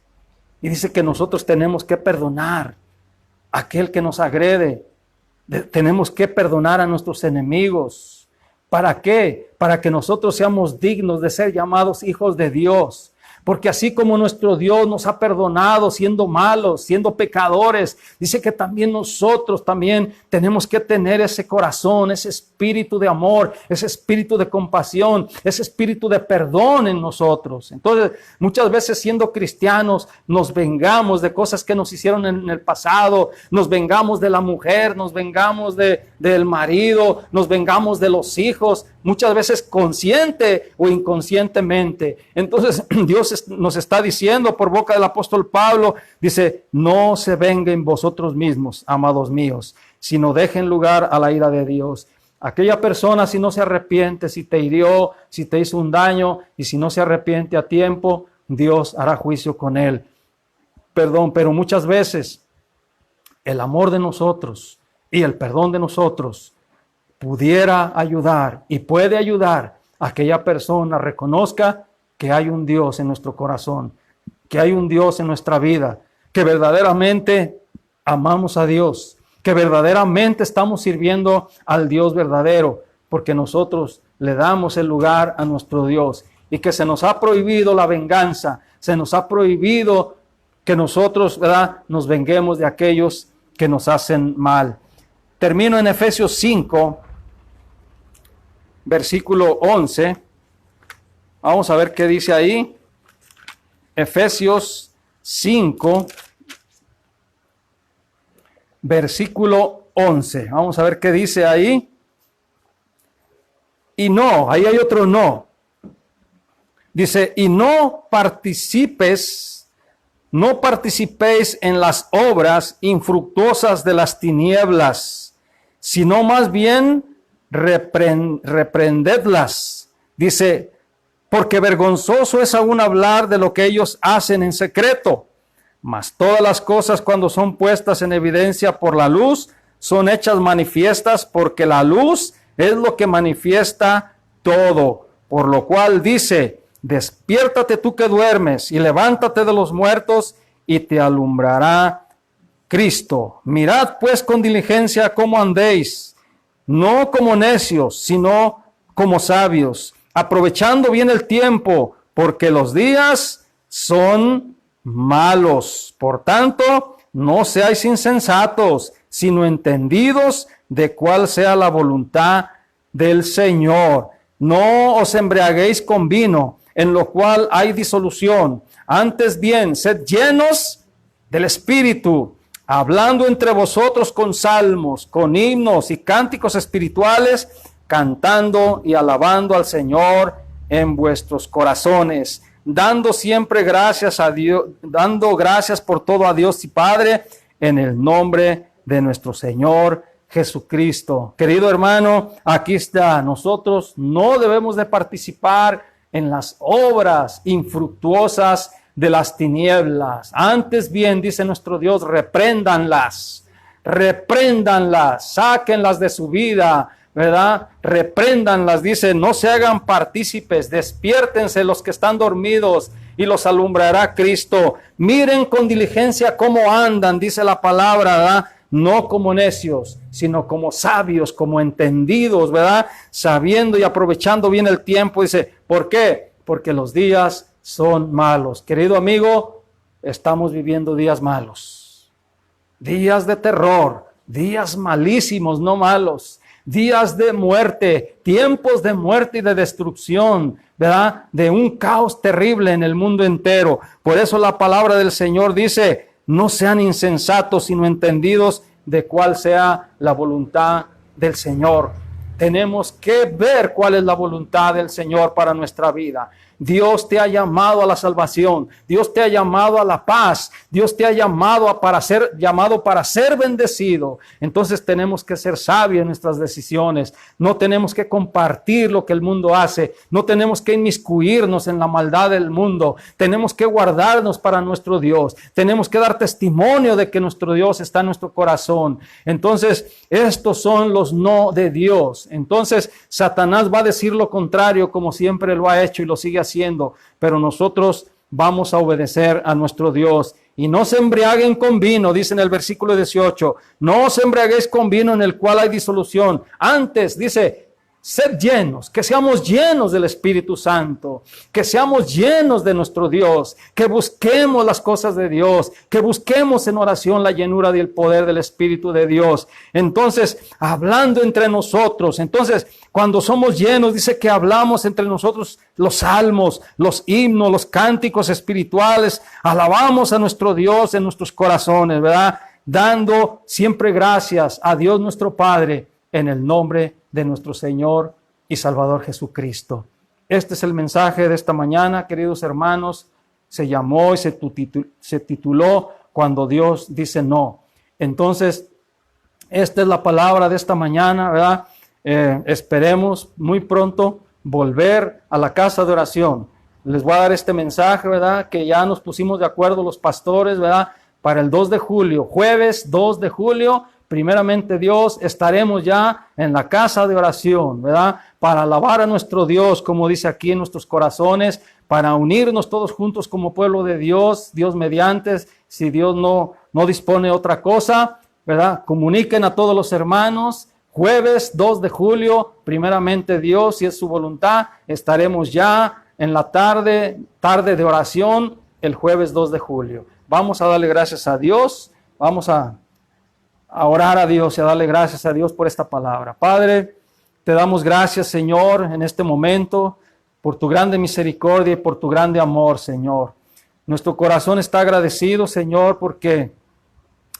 Y dice que nosotros tenemos que perdonar a aquel que nos agrede. Tenemos que perdonar a nuestros enemigos. ¿Para qué? Para que nosotros seamos dignos de ser llamados hijos de Dios. Porque así como nuestro Dios nos ha perdonado siendo malos, siendo pecadores, dice que también nosotros también tenemos que tener ese corazón, ese espíritu de amor, ese espíritu de compasión, ese espíritu de perdón en nosotros. Entonces, muchas veces siendo cristianos nos vengamos de cosas que nos hicieron en el pasado, nos vengamos de la mujer, nos vengamos del marido, nos vengamos de los hijos, muchas veces consciente o inconscientemente. Entonces, Dios nos está diciendo por boca del apóstol Pablo, dice, no se venguen vosotros mismos, amados míos, sino dejen lugar a la ira de Dios. Aquella persona, si no se arrepiente, si te hirió, si te hizo un daño, y si no se arrepiente a tiempo, Dios hará juicio con él. Perdón, pero muchas veces el amor de nosotros y el perdón de nosotros pudiera ayudar y puede ayudar a aquella persona reconozca que hay un Dios en nuestro corazón, que hay un Dios en nuestra vida, que verdaderamente amamos a Dios, que verdaderamente estamos sirviendo al Dios verdadero, porque nosotros le damos el lugar a nuestro Dios y que se nos ha prohibido la venganza, se nos ha prohibido que nosotros, ¿verdad?, nos venguemos de aquellos que nos hacen mal. Termino en Efesios 5, versículo 11. Vamos a ver qué dice ahí. Efesios 5, versículo 11. Vamos a ver qué dice ahí. Y no, ahí hay otro no. Dice, y no participéis en las obras infructuosas de las tinieblas, sino más bien reprendedlas. Dice, porque vergonzoso es aún hablar de lo que ellos hacen en secreto, mas todas las cosas cuando son puestas en evidencia por la luz, son hechas manifiestas, porque la luz es lo que manifiesta todo. Por lo cual dice, despiértate tú que duermes y levántate de los muertos y te alumbrará Cristo. Mirad pues con diligencia cómo andéis, no como necios, sino como sabios, aprovechando bien el tiempo, porque los días son malos. Por tanto, no seáis insensatos, sino entendidos de cuál sea la voluntad del Señor. No os embriaguéis con vino, en lo cual hay disolución. Antes bien, sed llenos del Espíritu, hablando entre vosotros con salmos, con himnos y cánticos espirituales, cantando y alabando al Señor en vuestros corazones, dando siempre gracias a Dios, dando gracias por todo a Dios y Padre, en el nombre de nuestro Señor Jesucristo. Querido hermano, aquí está. Nosotros no debemos de participar en las obras infructuosas de las tinieblas. Antes bien, dice nuestro Dios, repréndanlas, sáquenlas de su vida, ¿verdad? Repréndanlas, dice, no se hagan partícipes, despiértense los que están dormidos y los alumbrará Cristo. Miren con diligencia cómo andan, dice la palabra, ¿verdad? No como necios, sino como sabios, como entendidos, ¿verdad? Sabiendo y aprovechando bien el tiempo, dice, ¿por qué? Porque los días son malos. Querido amigo, estamos viviendo días malos, días de terror, días malísimos, no malos, días de muerte, tiempos de muerte y de destrucción, ¿verdad? De un caos terrible en el mundo entero. Por eso la palabra del Señor dice, no sean insensatos, sino entendidos de cuál sea la voluntad del Señor. Tenemos que ver cuál es la voluntad del Señor para nuestra vida. Dios te ha llamado a la salvación, Dios te ha llamado a la paz, Dios te ha llamado para ser bendecido. Entonces tenemos que ser sabios en nuestras decisiones. No tenemos que compartir lo que el mundo hace, no tenemos que inmiscuirnos en la maldad del mundo. Tenemos que guardarnos para nuestro Dios, tenemos que dar testimonio de que nuestro Dios está en nuestro corazón. Entonces estos son los no de Dios. Entonces Satanás va a decir lo contrario, como siempre lo ha hecho y lo sigue haciendo, pero nosotros vamos a obedecer a nuestro Dios. Y no se embriaguen con vino, dice en el versículo 18, no os embriaguéis con vino en el cual hay disolución. Antes, dice, sed llenos, que seamos llenos del Espíritu Santo, que seamos llenos de nuestro Dios, que busquemos las cosas de Dios, que busquemos en oración la llenura del poder del Espíritu de Dios. Entonces, hablando entre nosotros, cuando somos llenos, dice que hablamos entre nosotros los salmos, los himnos, los cánticos espirituales, alabamos a nuestro Dios en nuestros corazones, ¿verdad? Dando siempre gracias a Dios nuestro Padre en el nombre de nuestro Señor y Salvador Jesucristo. Este es el mensaje de esta mañana, queridos hermanos. Se llamó y se tituló Cuando Dios dice no. Entonces, esta es la palabra de esta mañana, ¿verdad? Esperemos muy pronto volver a la casa de oración. Les voy a dar este mensaje, ¿verdad? Que ya nos pusimos de acuerdo los pastores, ¿verdad? Para el 2 de julio, jueves 2 de julio, primeramente Dios, estaremos ya en la casa de oración, ¿verdad? Para alabar a nuestro Dios, como dice aquí en nuestros corazones, para unirnos todos juntos como pueblo de Dios, Dios mediante, si Dios no dispone otra cosa, ¿verdad? Comuniquen a todos los hermanos. Jueves 2 de julio, primeramente Dios, si es su voluntad, estaremos ya en la tarde de oración, el jueves 2 de julio. Vamos a darle gracias a Dios, vamos a orar a Dios y a darle gracias a Dios por esta palabra. Padre, te damos gracias, Señor, en este momento, por tu grande misericordia y por tu grande amor, Señor. Nuestro corazón está agradecido, Señor, porque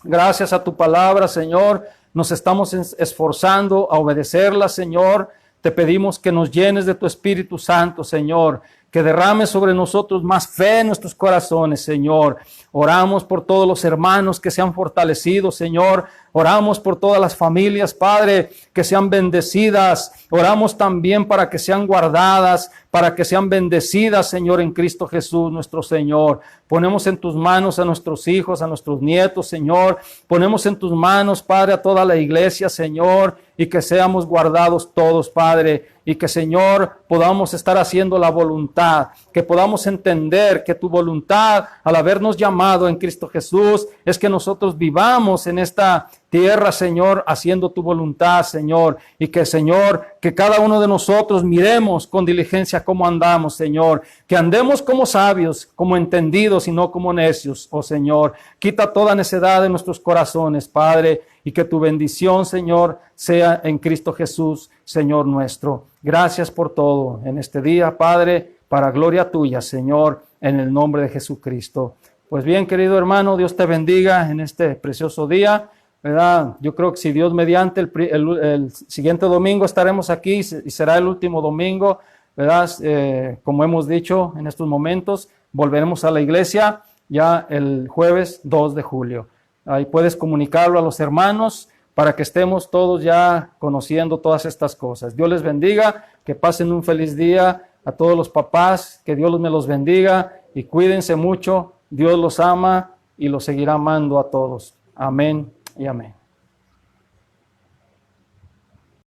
gracias a tu palabra, Señor, nos estamos esforzando a obedecerla, Señor. Te pedimos que nos llenes de tu Espíritu Santo, Señor, que derrames sobre nosotros más fe en nuestros corazones, Señor. Oramos por todos los hermanos que se han fortalecido, Señor. Oramos por todas las familias, Padre, que sean bendecidas. Oramos también para que sean guardadas, para que sean bendecidas, Señor, en Cristo Jesús, nuestro Señor. Ponemos en tus manos a nuestros hijos, a nuestros nietos, Señor. Ponemos en tus manos, Padre, a toda la iglesia, Señor, y que seamos guardados todos, Padre, y que, Señor, podamos estar haciendo la voluntad, que podamos entender que tu voluntad, al habernos llamado en Cristo Jesús, es que nosotros vivamos en esta tierra, Señor, haciendo tu voluntad, Señor, y que, Señor, que cada uno de nosotros miremos con diligencia cómo andamos, Señor, que andemos como sabios, como entendidos y no como necios, oh Señor. Quita toda necedad de nuestros corazones, Padre, y que tu bendición, Señor, sea en Cristo Jesús, Señor nuestro. Gracias por todo en este día, Padre, para gloria tuya, Señor, en el nombre de Jesucristo. Pues bien, querido hermano, Dios te bendiga en este precioso día. ¿verdad? Yo creo que si Dios mediante, el siguiente domingo estaremos aquí y será el último domingo, ¿verdad? Como hemos dicho en estos momentos, volveremos a la iglesia ya el jueves 2 de julio. Ahí puedes comunicarlo a los hermanos para que estemos todos ya conociendo todas estas cosas. Dios les bendiga, que pasen un feliz día a todos los papás, que Dios me los bendiga y cuídense mucho. Dios los ama y los seguirá amando a todos. Amén y amén.